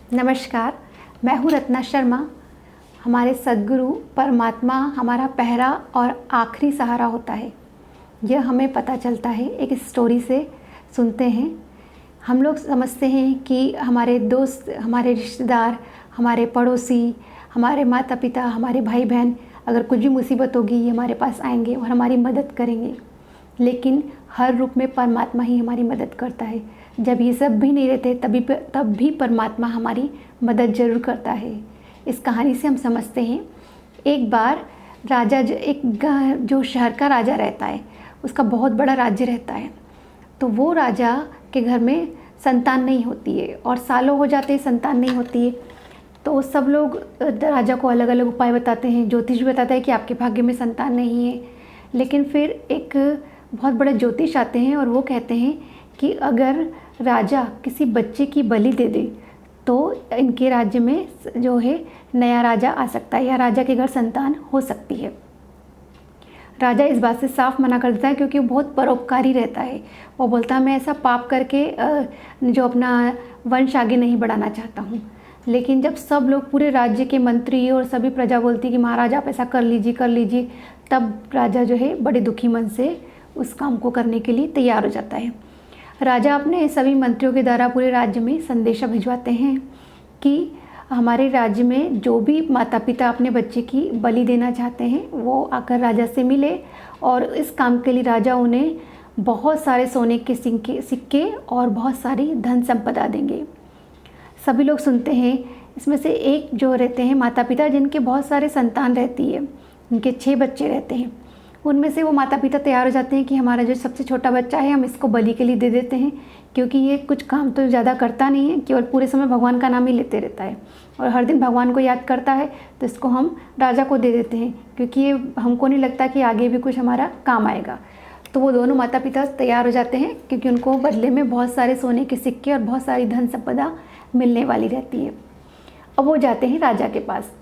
नमस्कार, मैं हूँ रत्ना शर्मा। हमारे सद्गुरु परमात्मा हमारा पहला और आखिरी सहारा होता है। यह हमें पता चलता है एक स्टोरी से सुनते हैं। हम लोग समझते हैं कि हमारे दोस्त, हमारे रिश्तेदार, हमारे पड़ोसी, हमारे माता पिता, हमारे भाई बहन, अगर कुछ भी मुसीबत होगी ये हमारे पास आएंगे और हमारी मदद करेंगे। लेकिन हर रूप में परमात्मा ही हमारी मदद करता है। जब ये सब भी नहीं रहते तब भी परमात्मा हमारी मदद ज़रूर करता है। इस कहानी से हम समझते हैं, एक बार राजा जो शहर का राजा रहता है, उसका बहुत बड़ा राज्य रहता है। तो वो राजा के घर में संतान नहीं होती है और सालों हो जाते हैं संतान नहीं होती है। तो सब लोग राजा को अलग अलग उपाय बताते हैं। ज्योतिष भी बताता है कि आपके भाग्य में संतान नहीं है। लेकिन फिर एक बहुत बड़े ज्योतिष आते हैं और वो कहते हैं कि अगर राजा किसी बच्चे की बलि दे दे तो इनके राज्य में जो है नया राजा आ सकता है या राजा के घर संतान हो सकती है। राजा इस बात से साफ मना कर देता है क्योंकि वो बहुत परोपकारी रहता है। वो बोलता है मैं ऐसा पाप करके जो अपना वंश आगे नहीं बढ़ाना चाहता हूँ। लेकिन जब सब लोग, पूरे राज्य के मंत्री और सभी प्रजा बोलती कि महाराज आप ऐसा कर लीजिए, तब राजा जो है बड़े दुखी मन से उस काम को करने के लिए तैयार हो जाता है। राजा अपने सभी मंत्रियों के द्वारा पूरे राज्य में संदेशा भिजवाते हैं कि हमारे राज्य में जो भी माता पिता अपने बच्चे की बलि देना चाहते हैं वो आकर राजा से मिले और इस काम के लिए राजा उन्हें बहुत सारे सोने के सिक्के और बहुत सारी धन संपदा देंगे। सभी लोग सुनते हैं। इसमें से एक जो रहते हैं माता पिता जिनके बहुत सारे संतान रहती है, उनके 6 बच्चे रहते हैं, उनमें से वो माता पिता तैयार हो जाते हैं कि हमारा जो सबसे छोटा बच्चा है हम इसको बलि के लिए दे देते हैं, क्योंकि ये कुछ काम तो ज़्यादा करता नहीं है, केवल पूरे समय भगवान का नाम ही लेते रहता है और हर दिन भगवान को याद करता है, तो इसको हम राजा को दे देते हैं क्योंकि ये हमको नहीं लगता कि आगे भी कुछ हमारा काम आएगा। तो वो दोनों माता पिता तैयार हो जाते हैं क्योंकि उनको बदले में बहुत सारे सोने के सिक्के और बहुत सारी धन संपदा मिलने वाली रहती है। अब वो जाते हैं राजा के पास।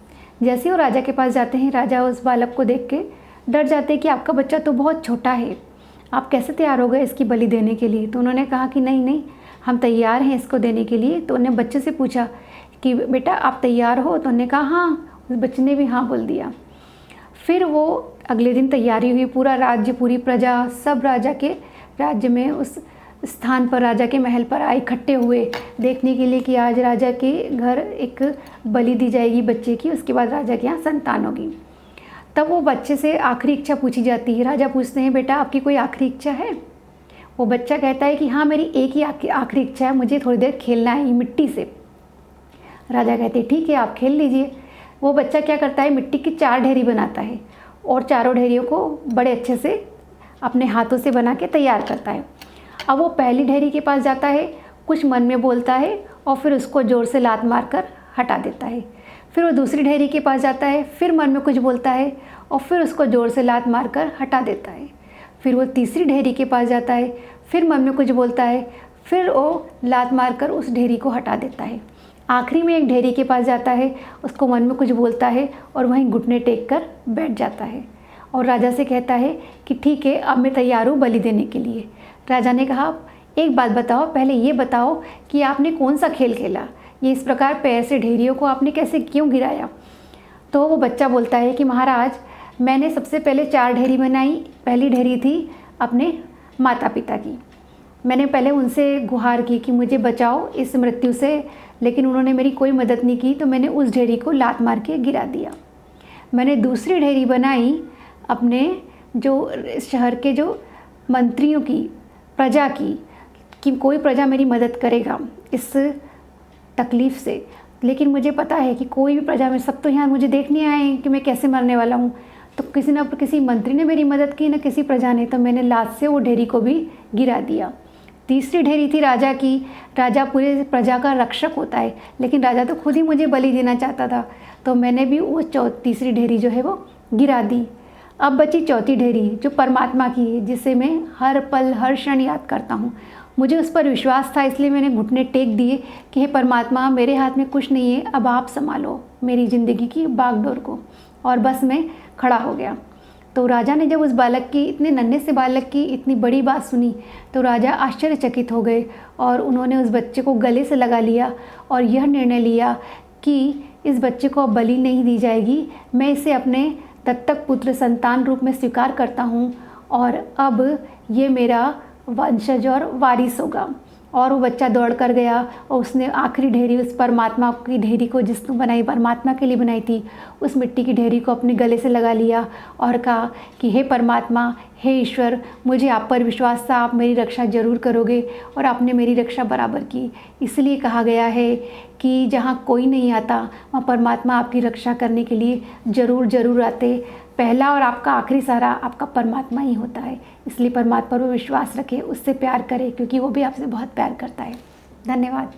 जैसे वो राजा के पास जाते हैं, राजा उस बालक को देख के डर जाते हैं कि आपका बच्चा तो बहुत छोटा है, आप कैसे तैयार हो गए इसकी बलि देने के लिए। तो उन्होंने कहा कि नहीं हम तैयार हैं इसको देने के लिए। तो उन्होंने बच्चे से पूछा कि बेटा आप तैयार हो? तो उन्होंने कहा हाँ। उस बच्चे ने भी हाँ बोल दिया। फिर वो अगले दिन तैयारी हुई, पूरा राज्य, पूरी प्रजा, सब राजा के राज्य में उस स्थान पर, राजा के महल पर आए, इकट्ठे हुए देखने के लिए कि आज राजा के घर एक बलि दी जाएगी बच्चे की, उसके बाद राजा के यहाँ संतान होगी। तब वो बच्चे से आखिरी इच्छा पूछी जाती है। राजा पूछते हैं बेटा आपकी कोई आखिरी इच्छा है? वो बच्चा कहता है कि हाँ मेरी एक ही आखिरी इच्छा है, मुझे थोड़ी देर खेलना है मिट्टी से। राजा कहते हैं ठीक है आप खेल लीजिए। वो बच्चा क्या करता है, मिट्टी की 4 ढेरी बनाता है और चारों ढेरियों को बड़े अच्छे से अपने हाथों से बना के तैयार करता है। अब वो पहली ढेरी के पास जाता है, कुछ मन में बोलता है और फिर उसको ज़ोर से लात मार कर हटा देता है। फिर वो दूसरी ढेरी के पास जाता है, फिर मन में कुछ बोलता है और फिर उसको ज़ोर से लात मारकर हटा देता है। फिर वो तीसरी ढेरी के पास जाता है, फिर मन में कुछ बोलता है, फिर वो लात मारकर उस ढेरी को हटा देता है। आखिरी में एक ढेरी के पास जाता है, उसको मन में कुछ बोलता है और वहीं घुटने टेक कर बैठ जाता है और राजा से कहता है कि ठीक है अब मैं तैयार हूँ बलि देने के लिए। राजा ने कहा एक बात बताओ, पहले ये बताओ कि आपने कौन सा खेल खेला, ये इस प्रकार पैर से ढेरियों को आपने कैसे क्यों गिराया? तो वो बच्चा बोलता है कि महाराज मैंने सबसे पहले 4 ढेरी बनाई। पहली ढेरी थी अपने माता पिता की, मैंने पहले उनसे गुहार की कि मुझे बचाओ इस मृत्यु से, लेकिन उन्होंने मेरी कोई मदद नहीं की, तो मैंने उस ढेरी को लात मार के गिरा दिया। मैंने दूसरी ढेरी बनाई अपने जो शहर के जो मंत्रियों की, प्रजा की, कि कोई प्रजा मेरी मदद करेगा इस तकलीफ़ से, लेकिन मुझे पता है कि कोई भी प्रजा में, सब तो यहाँ मुझे देखने आए हैं कि मैं कैसे मरने वाला हूँ। तो किसी मंत्री ने मेरी मदद की, न किसी प्रजा ने, तो मैंने लात से वो ढेरी को भी गिरा दिया। तीसरी ढेरी थी राजा की। राजा पूरे प्रजा का रक्षक होता है, लेकिन राजा तो खुद ही मुझे बलि देना चाहता था, तो मैंने भी वो तीसरी ढेरी जो है वो गिरा दी। अब बची चौथी ढेरी जो परमात्मा की है, जिसे मैं हर पल हर क्षण याद करता हूँ। मुझे उस पर विश्वास था, इसलिए मैंने घुटने टेक दिए कि हे परमात्मा मेरे हाथ में कुछ नहीं है, अब आप संभालो मेरी ज़िंदगी की बागडोर को। और बस मैं खड़ा हो गया। तो राजा ने जब उस बालक की, इतने नन्हे से बालक की इतनी बड़ी बात सुनी तो राजा आश्चर्यचकित हो गए और उन्होंने उस बच्चे को गले से लगा लिया और यह निर्णय लिया कि इस बच्चे को अब बलि नहीं दी जाएगी, मैं इसे अपने दत्तक पुत्र संतान रूप में स्वीकार करता हूँ और अब ये मेरा वंशज और वारिस होगा। और वो बच्चा दौड़ कर गया और उसने आखिरी ढेरी, उस परमात्मा की ढेरी को जिसने बनाई, परमात्मा के लिए बनाई थी, उस मिट्टी की ढेरी को अपने गले से लगा लिया और कहा कि हे परमात्मा, हे ईश्वर, मुझे आप पर विश्वास था, आप मेरी रक्षा ज़रूर करोगे, और आपने मेरी रक्षा बराबर की। इसलिए कहा गया है कि जहाँ कोई नहीं आता वहाँ परमात्मा आपकी रक्षा करने के लिए ज़रूर आते। पहला और आपका आखिरी सहारा आपका परमात्मा ही होता है। इसलिए परमात्मा पर विश्वास रखें, उससे प्यार करें, क्योंकि वो भी आपसे बहुत प्यार करता है। धन्यवाद।